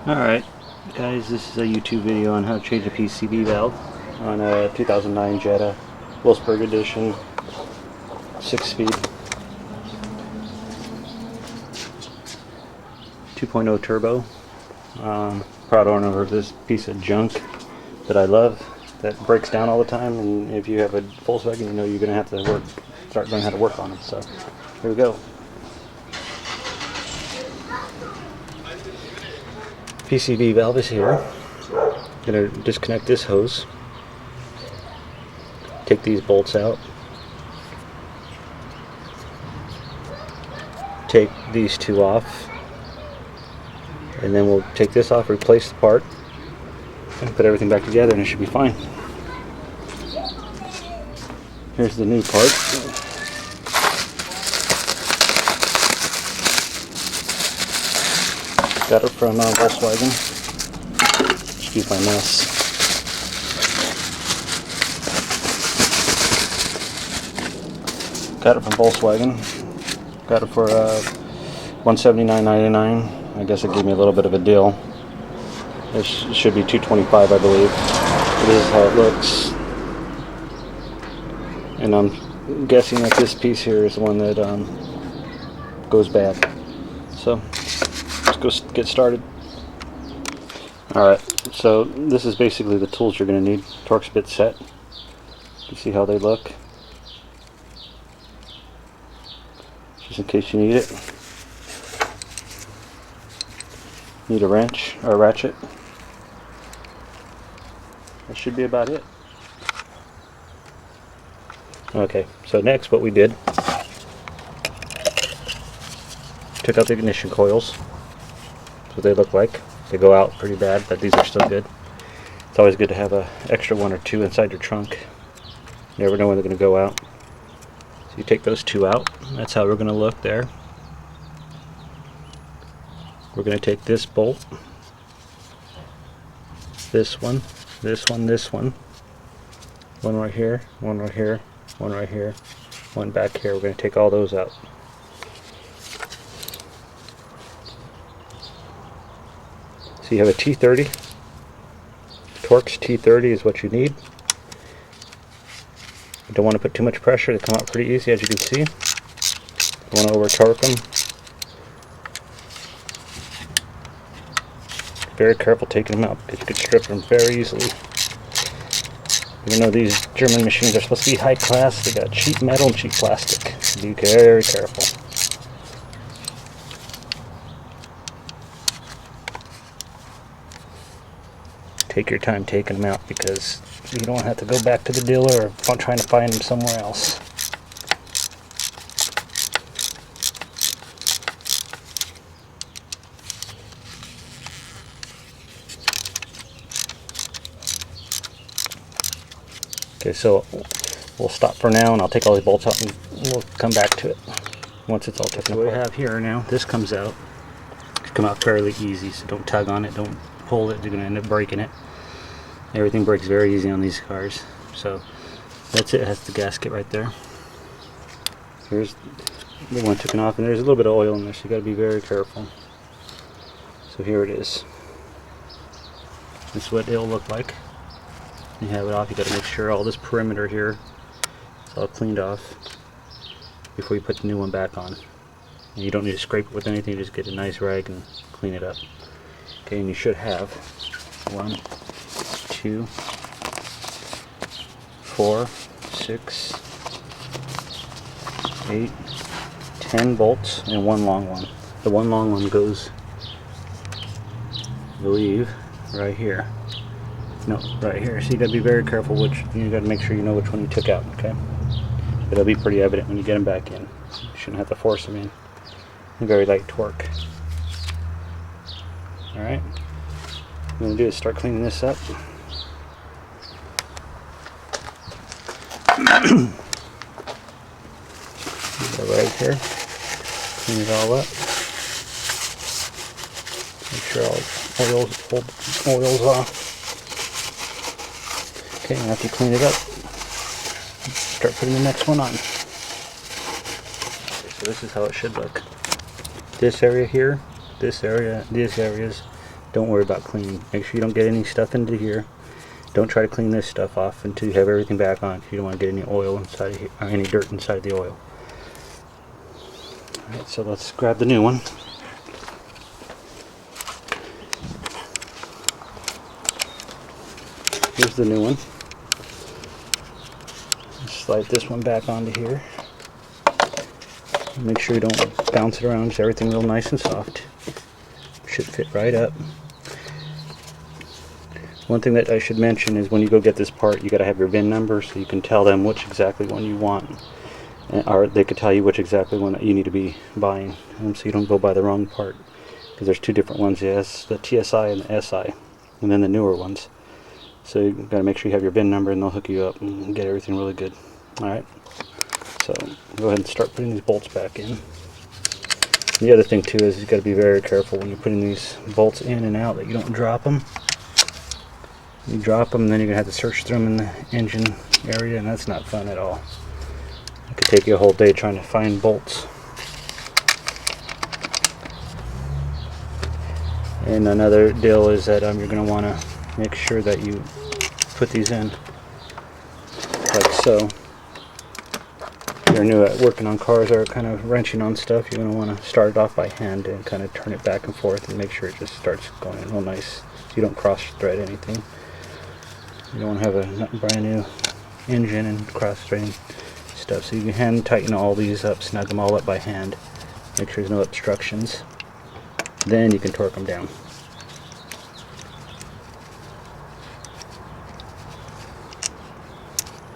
Alright guys, this is a YouTube video on how to change a PCB valve on a 2009 Jetta Wolfsburg edition 6-speed 2.0 turbo. Proud owner of this piece of junk that I love, that breaks down all the time, and if you have a Volkswagen, you know you're going to have to start learning how to work on them. So here we go. PCB valve is here. I'm going to disconnect this hose, take these bolts out, take these two off, and then we'll take this off, replace the part, and put everything back together, and it should be fine. Here's the new part. Got it from Volkswagen. Excuse my mess. Got it from Volkswagen. Got it for $179.99. I guess it gave me a little bit of a deal. It should be $225, I believe. This is how it looks. And I'm guessing that this piece here is the one that goes bad. So let's go get started. Alright, so this is basically the tools you're going to need. Torx bit set. You see how they look? Just in case you need it. Need a wrench or a ratchet. That should be about it. Okay, so next what we did, took out the ignition coils. That's what they look like. They go out pretty bad, but these are still good. It's always good to have an extra one or two inside your trunk. You never know when they're going to go out. So you take those two out. That's how we're going to look there. We're going to take this bolt, this one, this one, this one, one right here, one right here, one right here, one back here. We're going to take all those out. So you have a T30. Torx T30 is what you need. You don't want to put too much pressure. They come out pretty easy, as you can see. You want to over torque them. Very careful taking them out because you could strip them very easily. Even though these German machines are supposed to be high class, they got cheap metal and cheap plastic. Be very careful. Take your time taking them out because you don't have to go back to the dealer or trying to find them somewhere else. Okay, so we'll stop for now and I'll take all these bolts out and we'll come back to it once it's all taken apart. What we have here now, this comes out. It's come out fairly easy, so don't tug on it, don't pull it, you're going to end up breaking it. Everything breaks very easy on these cars. So that's it. It has the gasket right there. Here's the one taken off, and there's a little bit of oil in there, so you got to be very careful. So here it is. This is what it'll look like. You have it off. You got to make sure all this perimeter here is all cleaned off before you put the new one back on. And you don't need to scrape it with anything. Just get a nice rag and clean it up. Okay, and you should have 1, 2, 4, 6, 8, 10 bolts and one long one. The one long one goes, I believe, right here. No, right here. So you got to be very careful which. You got to make sure you know which one you took out. Okay, it'll be pretty evident when you get them back in. You shouldn't have to force them in. Very light torque. All right. What I'm going to do is start cleaning this up. Go right here. Clean it all up. Make sure all oil's off. Okay, and after you clean it up, start putting the next one on. So this is how it should look. This area here, this area, these areas Don't worry about cleaning. Make sure you don't get any stuff into here. Don't try to clean this stuff off until you have everything back on. You don't want to get any oil inside of here, or any dirt inside of the oil. Alright, so let's grab the new one. Here's the new one. Slide this one back onto here. Make sure you don't bounce it around, just everything real nice and soft. Should fit right up. One thing that I should mention is when you go get this part, you got to have your VIN number so you can tell them which exactly one you want, or they could tell you which exactly one that you need to be buying, so you don't go buy the wrong part. Because there's two different ones. Yes, the TSI and the SI, and then the newer ones. So you got to make sure you have your VIN number, and they'll hook you up and get everything really good. All right. So go ahead and start putting these bolts back in. The other thing too is you got to be very careful when you're putting these bolts in and out that you don't drop them. You drop them, and then you're gonna have to search through them in the engine area, and that's not fun at all. It could take you a whole day trying to find bolts. And another deal is that you're gonna want to make sure that you put these in like so. If you're new at working on cars or kind of wrenching on stuff, you're going to want to start it off by hand and kind of turn it back and forth and make sure it just starts going in real nice so you don't cross thread anything. You don't want to have a brand new engine and cross threading stuff. So you can hand tighten all these up, snug them all up by hand, make sure there's no obstructions. Then you can torque them down.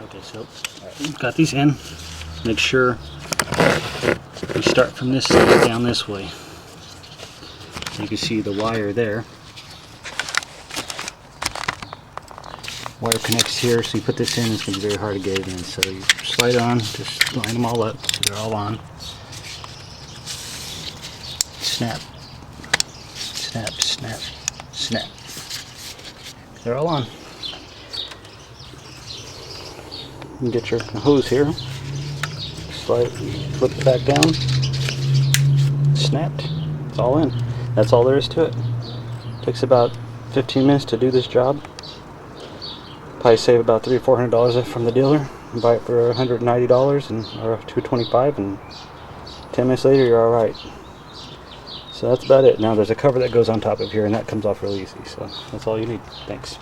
Okay, so got these in. Make sure you start from this side down this way. You can see the wire there. Wire connects here, so you put this in, it's going to be very hard to get it in. So you slide it on, just line them all up so they're all on. Snap, snap, snap, snap. They're all on. You can get your hose here. Slide, flip it back down, snapped, it's all in. That's all there is to it. Takes about 15 minutes to do this job. Probably save about $300 or $400 from the dealer. Buy it for $190 and or $225, and 10 minutes later you're alright. So that's about it. Now there's a cover that goes on top of here, and that comes off real easy, so that's all you need. Thanks.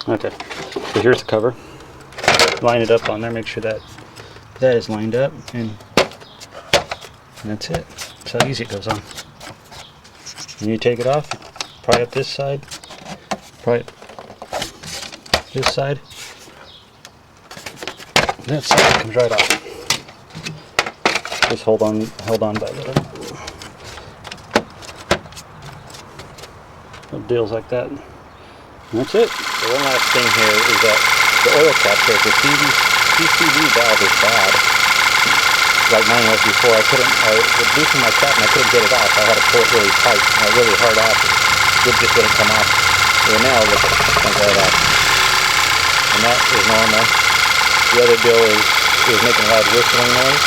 Okay, so here's the cover. Line it up on there, make sure that is lined up, and that's it. That's how easy it goes on. And you take it off, pry up this side, pry it this side, and that side comes right off. Just hold on by the little deals like that. And that's it. So one last thing here is that the oil cap here, the PCV valve is bad. Like mine was before. I would loosen my cap and I couldn't get it off. I had to pull it really tight, really hard off. It just wouldn't come off. Well, now look at it, it comes right off. And that is normal. The other deal is it was making a loud whistling noise.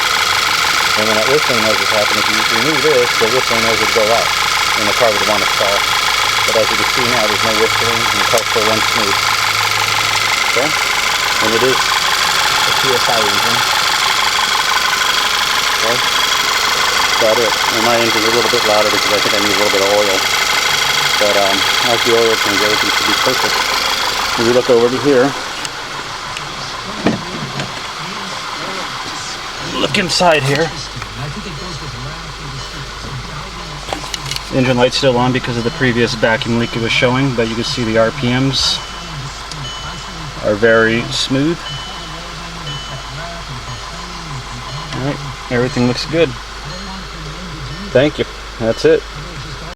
And when that whistling noise was happening, if you remove this, the whistling noise would go out and the car would want to stall. But as you can see now, there's no whistling and the car still runs smooth. Okay? And it is a TSI engine. Okay? That's about it. And my engine's a little bit louder because I think I need a little bit of oil. But as the oil change, everything should be perfect. If we look over to here, look inside here. Engine light's still on because of the previous vacuum leak it was showing, but you can see the RPMs are very smooth. Alright, everything looks good. Thank you. That's it.